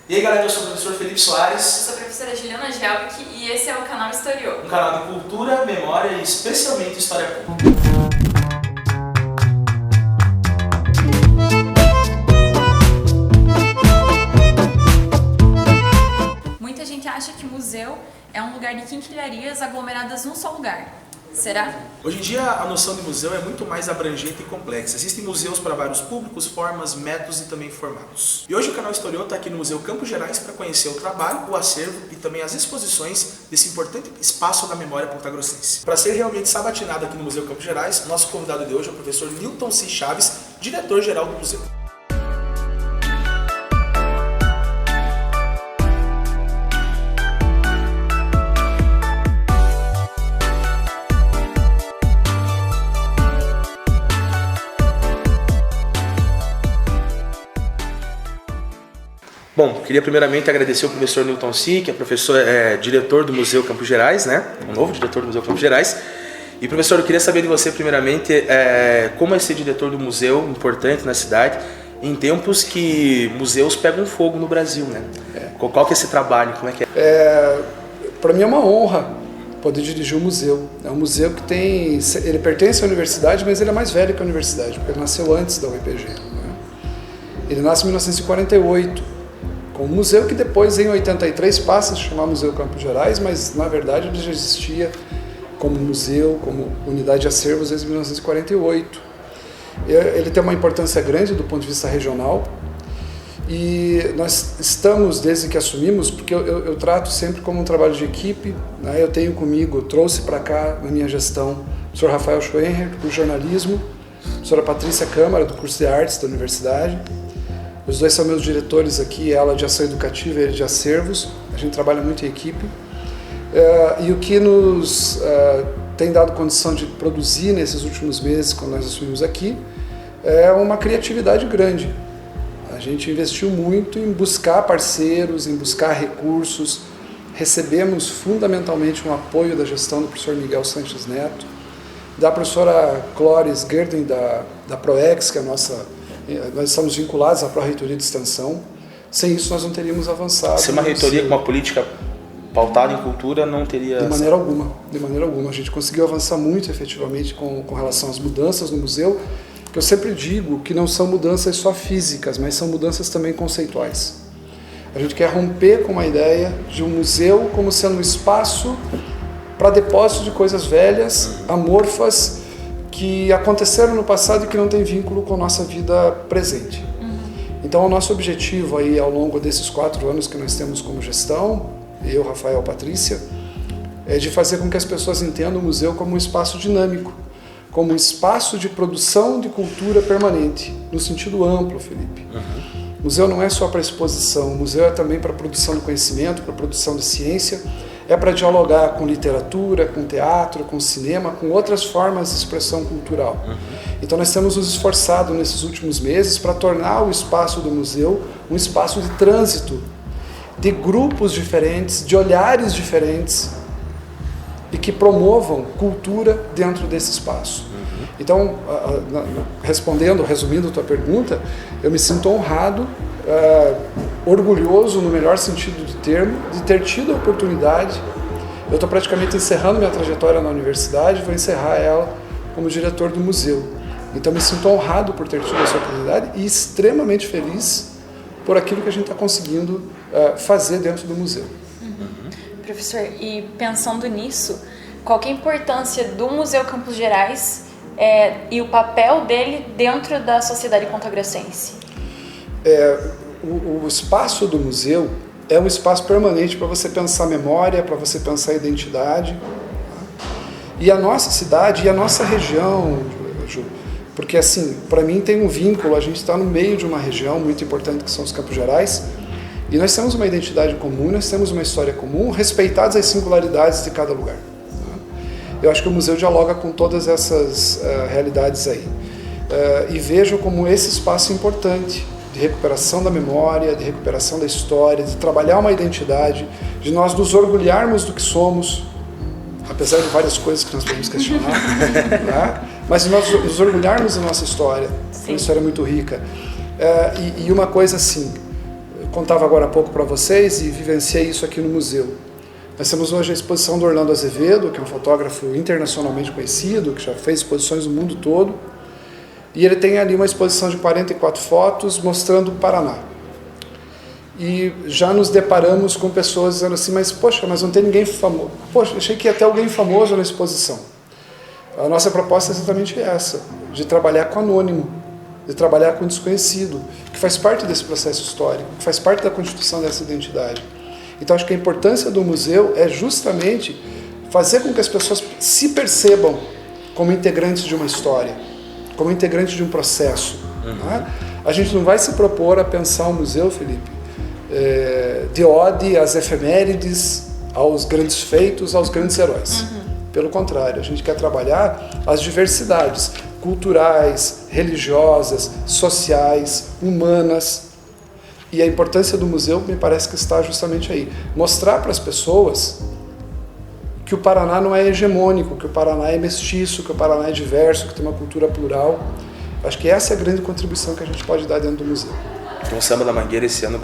E aí galera, eu sou o professor Felipe Soares. Eu sou a professora Juliana Gelbic e esse é o canal Historiou. Um canal de cultura, memória e especialmente história pública. Muita gente acha que museu é um lugar de quinquilharias aglomeradas num só lugar. Será? Hoje em dia a noção de museu é muito mais abrangente e complexa. Existem museus para vários públicos, formas, métodos e também formatos. E hoje o canal Historiou está aqui no Museu Campos Gerais para conhecer o trabalho, o acervo e também as exposições desse importante espaço da memória pontagrossense. Para ser realmente sabatinado aqui no Museu Campos Gerais, nosso convidado de hoje é o professor Newton C. Chaves, diretor-geral do museu. Bom, queria primeiramente agradecer ao professor Newton C., que é diretor do Museu Campos Gerais, né? O novo diretor do Museu Campos Gerais. E professor, eu queria saber de você primeiramente como é ser diretor do museu, importante na cidade, em tempos que museus pegam fogo no Brasil, né? Qual que é esse trabalho? Como é que é? Para mim é uma honra poder dirigir um museu. É um museu que ele pertence à universidade, mas ele é mais velho que a universidade, porque ele nasceu antes da UEPG. Né? Ele nasce em 1948. Com um museu que depois, em 83, passa a se chamar Museu Campos Gerais, mas na verdade ele já existia como museu, como unidade de acervos desde 1948. Ele tem uma importância grande do ponto de vista regional e nós estamos, desde que assumimos, porque eu trato sempre como um trabalho de equipe, né? Eu tenho comigo, trouxe para cá na minha gestão o professor Rafael Schoenher, do curso de jornalismo, a professora Patrícia Câmara, do curso de artes da universidade. Os dois são meus diretores aqui, ela de ação educativa e ele de acervos. A gente trabalha muito em equipe. E o que nos tem dado condição de produzir nesses últimos meses, quando nós assumimos aqui, é uma criatividade grande. A gente investiu muito em buscar parceiros, em buscar recursos. Recebemos fundamentalmente um apoio da gestão do professor Miguel Sanches Neto, da professora Clóris Gerden, da ProEx, que é a nossa... Nós estamos vinculados à Pró-Reitoria de Extensão. Sem isso, nós não teríamos avançado. Se uma reitoria com uma política pautada em cultura não teria... De maneira alguma, de maneira alguma. A gente conseguiu avançar muito efetivamente com relação às mudanças no museu, que eu sempre digo que não são mudanças só físicas, mas são mudanças também conceituais. A gente quer romper com uma ideia de um museu como sendo um espaço para depósito de coisas velhas, amorfas, que aconteceram no passado e que não tem vínculo com a nossa vida presente. Então, o nosso objetivo aí, ao longo desses 4 anos que nós temos como gestão, eu, Rafael, Patrícia, é de fazer com que as pessoas entendam o museu como um espaço dinâmico, como um espaço de produção de cultura permanente, no sentido amplo, Felipe. O museu não é só para exposição, o museu é também para produção de conhecimento, para produção de ciência, é para dialogar com literatura, com teatro, com cinema, com outras formas de expressão cultural. Então nós temos nos esforçado nesses últimos meses para tornar o espaço do museu um espaço de trânsito, de grupos diferentes, de olhares diferentes e que promovam cultura dentro desse espaço. Então, resumindo a tua pergunta, eu me sinto honrado, orgulhoso no melhor sentido do termo, de ter tido a oportunidade. Eu estou praticamente encerrando minha trajetória na universidade, vou encerrar ela como diretor do museu. Então me sinto honrado por ter tido essa oportunidade e extremamente feliz por aquilo que a gente está conseguindo fazer dentro do museu. Professor, e pensando nisso, qual que é a importância do Museu Campos Gerais e o papel dele dentro da sociedade pontagrossense? O espaço do museu é um espaço permanente para você pensar memória, para você pensar identidade. E a nossa cidade e a nossa região, Ju, porque assim, para mim tem um vínculo, a gente está no meio de uma região muito importante que são os Campos Gerais, e nós temos uma identidade comum, nós temos uma história comum, respeitadas as singularidades de cada lugar. Eu acho que o museu dialoga com todas essas realidades aí. E vejo como esse espaço é importante, de recuperação da memória, de recuperação da história, de trabalhar uma identidade, de nós nos orgulharmos do que somos, apesar de várias coisas que nós podemos questionar, né? Mas de nós nos orgulharmos da nossa história, uma história muito rica. E uma coisa assim, contava agora há pouco para vocês e vivenciei isso aqui no museu. Nós temos hoje a exposição do Orlando Azevedo, que é um fotógrafo internacionalmente conhecido, que já fez exposições no mundo todo. E ele tem ali uma exposição de 44 fotos mostrando o Paraná. E já nos deparamos com pessoas dizendo assim, mas poxa, mas não tem ninguém famoso. Poxa, achei que ia ter alguém famoso na exposição. A nossa proposta é exatamente essa, de trabalhar com anônimo, de trabalhar com desconhecido, que faz parte desse processo histórico, que faz parte da constituição dessa identidade. Então acho que a importância do museu é justamente fazer com que as pessoas se percebam como integrantes de uma história, como integrantes de um processo. Né? A gente não vai se propor a pensar um museu, Felipe, de ode às efemérides, aos grandes feitos, aos grandes heróis. Pelo contrário, a gente quer trabalhar as diversidades culturais, religiosas, sociais, humanas. E a importância do museu me parece que está justamente aí. Mostrar para as pessoas que o Paraná não é hegemônico, que o Paraná é mestiço, que o Paraná é diverso, que tem uma cultura plural. Acho que essa é a grande contribuição que a gente pode dar dentro do museu. Tem um Samba da Mangueira esse ano,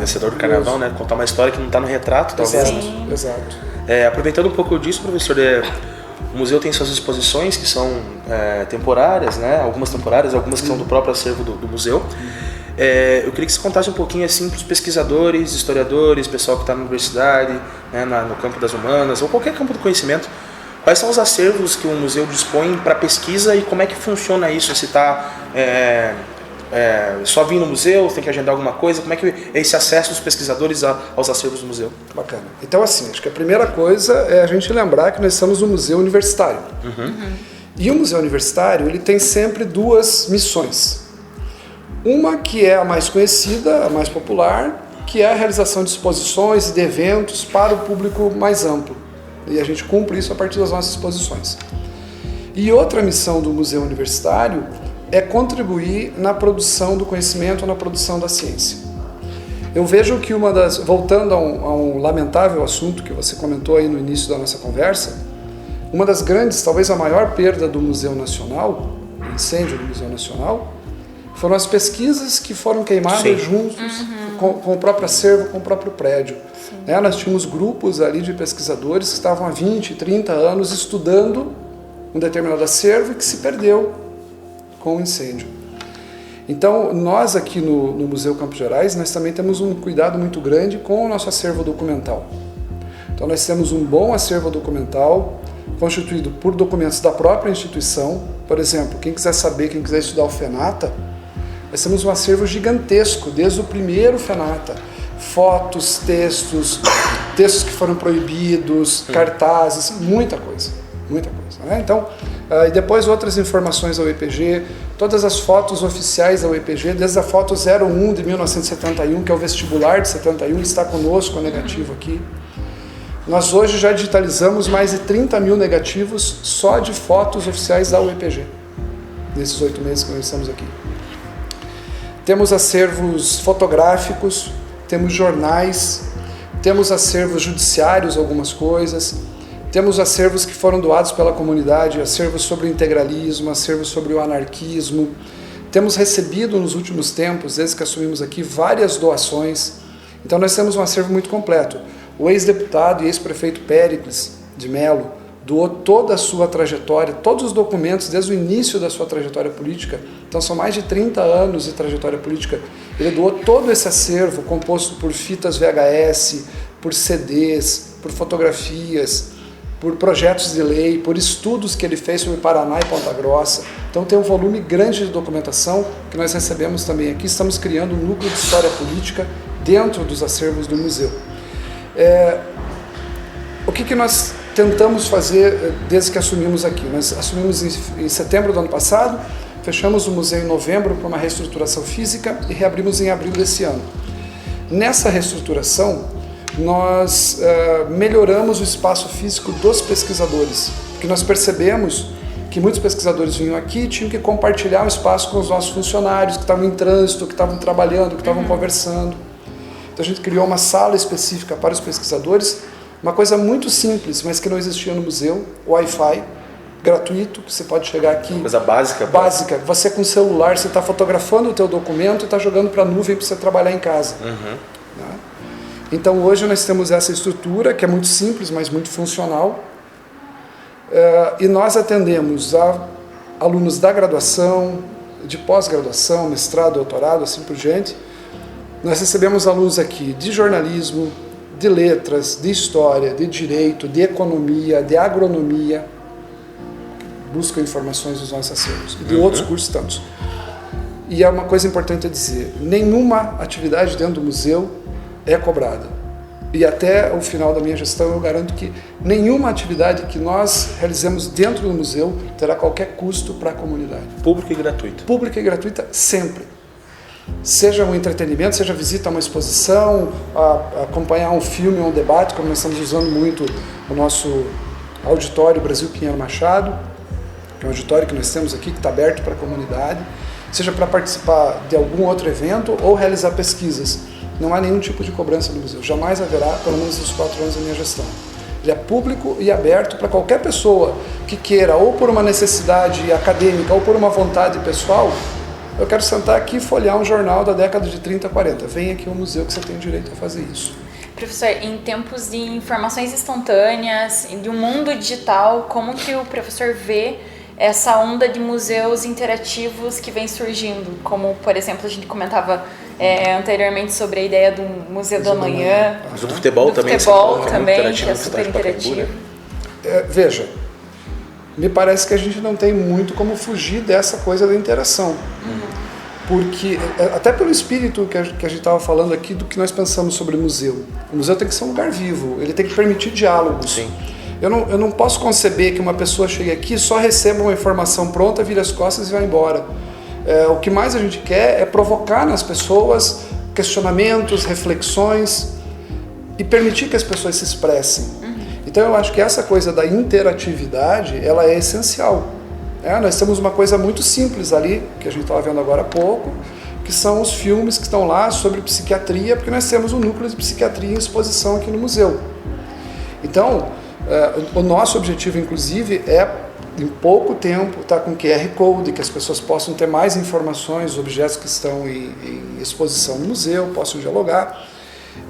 vencedor do Carnaval, né? Contar uma história que não está no retrato, talvez. Exato. Aproveitando um pouco disso, professor, o museu tem suas exposições que são temporárias, né? Algumas temporárias, algumas que são do próprio acervo do museu. Eu queria que você contasse um pouquinho assim para os pesquisadores, historiadores, pessoal que está na universidade, né, no campo das humanas, ou qualquer campo do conhecimento, quais são os acervos que o museu dispõe para pesquisa e como é que funciona isso? Se está só vir no museu, tem que agendar alguma coisa, como é que é esse acesso dos pesquisadores aos acervos do museu? Bacana. Então assim, acho que a primeira coisa é a gente lembrar que nós estamos no museu universitário. E o museu universitário ele tem sempre duas missões. Uma que é a mais conhecida, a mais popular, que é a realização de exposições e de eventos para o público mais amplo. E a gente cumpre isso a partir das nossas exposições. E outra missão do museu universitário é contribuir na produção do conhecimento, na produção da ciência. Eu vejo que voltando a um lamentável assunto que você comentou aí no início da nossa conversa, uma das grandes, talvez a maior perda do Museu Nacional, o incêndio do Museu Nacional, foram as pesquisas que foram queimadas juntos com o próprio acervo, com o próprio prédio. Nós tínhamos grupos ali de pesquisadores que estavam há 20, 30 anos estudando um determinado acervo e que se perdeu com o incêndio. Então, nós aqui no Museu Campos Gerais, nós também temos um cuidado muito grande com o nosso acervo documental. Então, nós temos um bom acervo documental, constituído por documentos da própria instituição. Por exemplo, quem quiser saber, quem quiser estudar o FENATA, nós temos um acervo gigantesco, desde o primeiro FENATA. Fotos, textos que foram proibidos, cartazes, muita coisa. Né? Então, e depois outras informações ao IPG, todas as fotos oficiais ao IPG, desde a foto 01 de 1971, que é o vestibular de 71, está conosco, o negativo aqui. Nós hoje já digitalizamos mais de 30 mil negativos só de fotos oficiais da UEPG, nesses 8 meses que nós estamos aqui. Temos acervos fotográficos, temos jornais, temos acervos judiciários, algumas coisas, temos acervos que foram doados pela comunidade, acervos sobre o integralismo, acervos sobre o anarquismo. Temos recebido nos últimos tempos, desde que assumimos aqui, várias doações. Então nós temos um acervo muito completo. O ex-deputado e ex-prefeito Péricles de Mello doou toda a sua trajetória, todos os documentos desde o início da sua trajetória política. Então são mais de 30 anos de trajetória política. Ele doou todo esse acervo composto por fitas VHS, por CDs, por fotografias, por projetos de lei, por estudos que ele fez sobre Paraná e Ponta Grossa. Então tem um volume grande de documentação que nós recebemos também aqui. Estamos criando um núcleo de história política dentro dos acervos do museu. O que nós tentamos fazer desde que assumimos aqui? Nós assumimos em setembro do ano passado, fechamos o museu em novembro para uma reestruturação física e reabrimos em abril desse ano. Nessa reestruturação, nós melhoramos o espaço físico dos pesquisadores, porque nós percebemos que muitos pesquisadores vinham aqui e tinham que compartilhar o espaço com os nossos funcionários que estavam em trânsito, que estavam trabalhando, que estavam conversando. Então a gente criou uma sala específica para os pesquisadores, uma coisa muito simples, mas que não existia no museu, Wi-Fi. gratuito, que você pode chegar aqui. Coisa básica. Básica. Você com o celular, você está fotografando o teu documento e está jogando para a nuvem para você trabalhar em casa. Né? Então hoje nós temos essa estrutura que é muito simples, mas muito funcional. E nós atendemos a alunos da graduação, de pós-graduação, mestrado, doutorado, assim por diante. Nós recebemos alunos aqui de jornalismo, de letras, de história, de direito, de economia, de agronomia, buscam informações dos nossos acervos, e de outros cursos tantos. E é uma coisa importante a dizer, nenhuma atividade dentro do museu é cobrada. E até o final da minha gestão eu garanto que nenhuma atividade que nós realizemos dentro do museu terá qualquer custo para a comunidade. Pública e gratuita. Pública e gratuita sempre. Seja um entretenimento, seja visita a uma exposição, acompanhar um filme ou um debate, como nós estamos usando muito o nosso auditório Brasil Pinheiro Machado, que é um auditório que nós temos aqui, que está aberto para a comunidade, seja para participar de algum outro evento ou realizar pesquisas. Não há nenhum tipo de cobrança no museu, jamais haverá, pelo menos nos 4 anos da minha gestão. Ele é público e aberto para qualquer pessoa que queira, ou por uma necessidade acadêmica, ou por uma vontade pessoal, eu quero sentar aqui e folhear um jornal da década de 30, 40. Vem aqui ao museu que você tem direito a fazer isso. Professor, em tempos de informações instantâneas, de um mundo digital, como que o professor vê essa onda de museus interativos que vem surgindo? Como, por exemplo, a gente comentava anteriormente sobre a ideia do Museu do Amanhã. Museu do Futebol também. Futebol também, que é super interativo. Veja, me parece que a gente não tem muito como fugir dessa coisa da interação. Porque, até pelo espírito que a gente estava falando aqui, do que nós pensamos sobre o museu. O museu tem que ser um lugar vivo, ele tem que permitir diálogos. Sim. Eu não posso conceber que uma pessoa chegue aqui, só receba uma informação pronta, vire as costas e vá embora. O que mais a gente quer é provocar nas pessoas questionamentos, reflexões e permitir que as pessoas se expressem. Então eu acho que essa coisa da interatividade, ela é essencial. Nós temos uma coisa muito simples ali, que a gente estava vendo agora há pouco, que são os filmes que estão lá sobre psiquiatria, porque nós temos um núcleo de psiquiatria em exposição aqui no museu. Então, o nosso objetivo, inclusive, é, em pouco tempo, estar com QR Code, que as pessoas possam ter mais informações, os objetos que estão em exposição no museu, possam dialogar.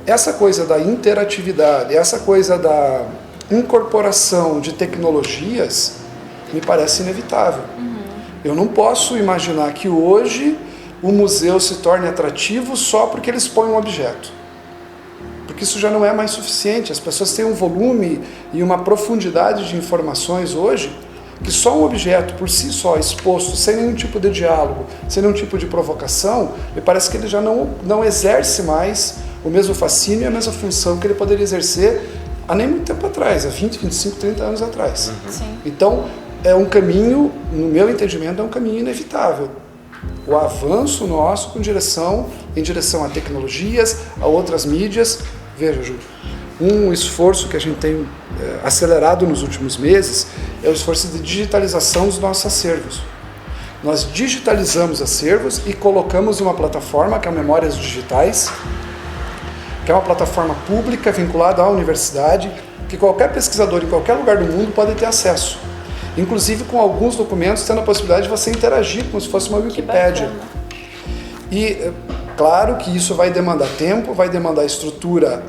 Essa coisa da interatividade, essa coisa da incorporação de tecnologias, me parece inevitável. Eu não posso imaginar que hoje o museu se torne atrativo só porque eles põem um objeto. Porque isso já não é mais suficiente. As pessoas têm um volume e uma profundidade de informações hoje que só um objeto por si só exposto, sem nenhum tipo de diálogo, sem nenhum tipo de provocação, me parece que ele já não exerce mais o mesmo fascínio e a mesma função que ele poderia exercer há nem muito tempo atrás, há 20, 25, 30 anos atrás. Sim. Então, é um caminho, no meu entendimento, é um caminho inevitável. O avanço nosso em direção a tecnologias, a outras mídias. Veja, Júlio, um esforço que a gente tem acelerado nos últimos meses é o esforço de digitalização dos nossos acervos. Nós digitalizamos acervos e colocamos uma plataforma, que é a Memórias Digitais, que é uma plataforma pública vinculada à universidade, que qualquer pesquisador em qualquer lugar do mundo pode ter acesso. Inclusive com alguns documentos tendo a possibilidade de você interagir como se fosse uma Wikipédia. E claro que isso vai demandar tempo, vai demandar estrutura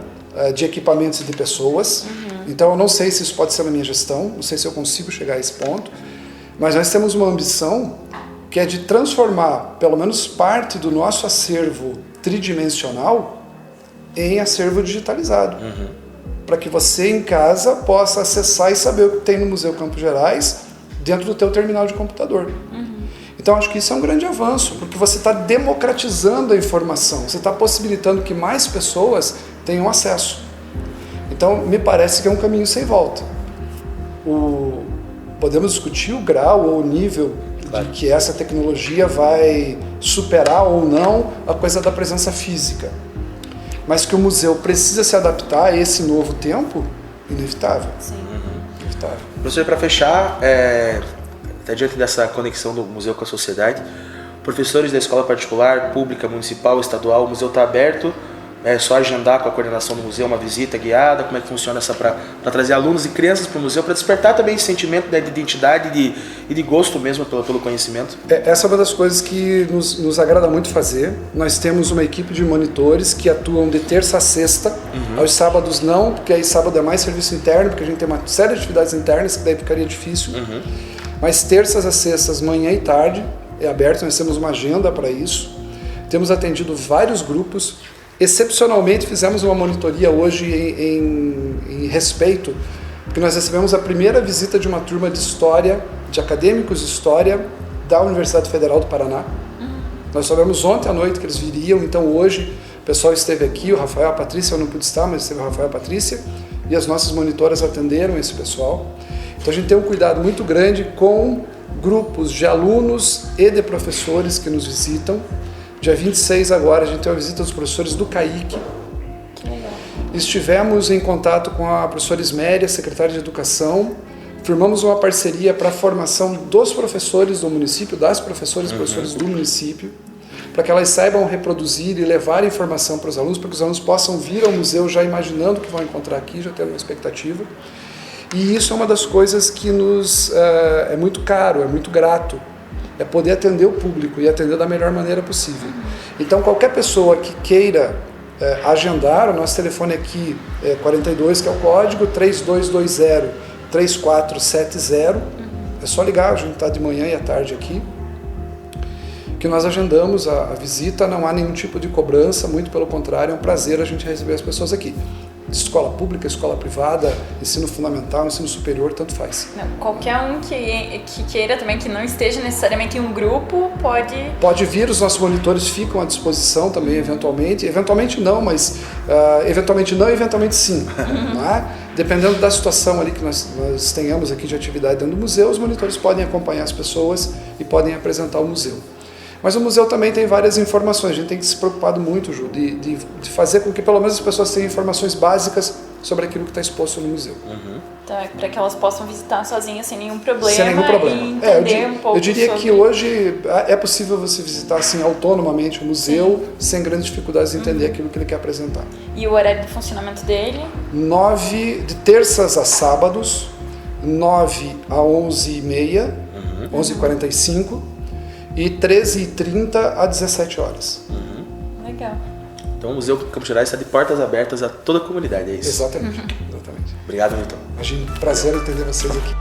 de equipamentos e de pessoas. Então eu não sei se isso pode ser na minha gestão, não sei se eu consigo chegar a esse ponto, mas nós temos uma ambição que é de transformar pelo menos parte do nosso acervo tridimensional em acervo digitalizado. Para que você em casa possa acessar e saber o que tem no Museu Campos Gerais dentro do teu terminal de computador. Então acho que isso é um grande avanço, porque você está democratizando a informação, você está possibilitando que mais pessoas tenham acesso. Então me parece que é um caminho sem volta. Podemos discutir o grau ou o nível de que essa tecnologia vai superar ou não a coisa da presença física. Mas que o museu precisa se adaptar a esse novo tempo, inevitável. Sim. Inevitável. Professor, para fechar, até diante dessa conexão do museu com a sociedade, professores da escola particular, pública, municipal, estadual, o museu está aberto É só agendar com a coordenação do museu uma visita guiada? Como é que funciona essa para trazer alunos e crianças para o museu, para despertar também esse sentimento, né, de identidade e de gosto mesmo pelo conhecimento? Essa é uma das coisas que nos agrada muito fazer. Nós temos uma equipe de monitores que atuam de terça a sexta, aos sábados não, porque aí sábado é mais serviço interno, porque a gente tem uma série de atividades internas que daí ficaria difícil. Mas terças a sextas, manhã e tarde, é aberto, nós temos uma agenda para isso. Temos atendido vários grupos. Excepcionalmente fizemos uma monitoria hoje em respeito, porque nós recebemos a primeira visita de uma turma de história, de acadêmicos de história da Universidade Federal do Paraná. Nós soubemos ontem à noite que eles viriam, então hoje o pessoal esteve aqui, o Rafael, a Patrícia, eu não pude estar, mas esteve o Rafael e a Patrícia, e as nossas monitoras atenderam esse pessoal. Então a gente tem um cuidado muito grande com grupos de alunos e de professores que nos visitam. Dia 26 agora a gente tem a visita dos professores do CAIC. Que legal. Estivemos em contato com a professora Isméria, secretária de Educação. Firmamos uma parceria para a formação dos professores do município, das professoras e professores do município, para que elas saibam reproduzir e levar informação para os alunos, para que os alunos possam vir ao museu já imaginando o que vão encontrar aqui, já tendo uma expectativa. E isso é uma das coisas que nos é muito caro, é muito grato, é poder atender o público e atender da melhor maneira possível. Então, qualquer pessoa que queira agendar, o nosso telefone aqui é 42, que é o código, 3220-3470. É só ligar, a gente está de manhã e à tarde aqui, que nós agendamos a visita, não há nenhum tipo de cobrança, muito pelo contrário, é um prazer a gente receber as pessoas aqui. Escola pública, escola privada, ensino fundamental, ensino superior, tanto faz. Não, qualquer um que queira também, que não esteja necessariamente em um grupo, pode... Pode vir, os nossos monitores ficam à disposição também, eventualmente. Eventualmente não, mas eventualmente não, eventualmente sim. Não é? Dependendo da situação ali que nós tenhamos aqui de atividade dentro do museu, os monitores podem acompanhar as pessoas e podem apresentar o museu. Mas o museu também tem várias informações, a gente tem que se preocupar muito, Ju, de fazer com que pelo menos as pessoas tenham informações básicas sobre aquilo que está exposto no museu. Então, para que elas possam visitar sozinhas sem nenhum problema, sem nenhum problema. E entender um pouco eu diria sobre... que hoje é possível você visitar assim, autonomamente o museu, sem grandes dificuldades de entender aquilo que ele quer apresentar. E o horário de funcionamento dele? De terças a sábados, 9 a 11h30, 11h45, e 13h30 a 17 horas. Legal. Então o Museu Campos Gerais está de portas abertas a toda a comunidade, é isso? Exatamente. Obrigado, Milton. Imagina, prazer atender vocês aqui.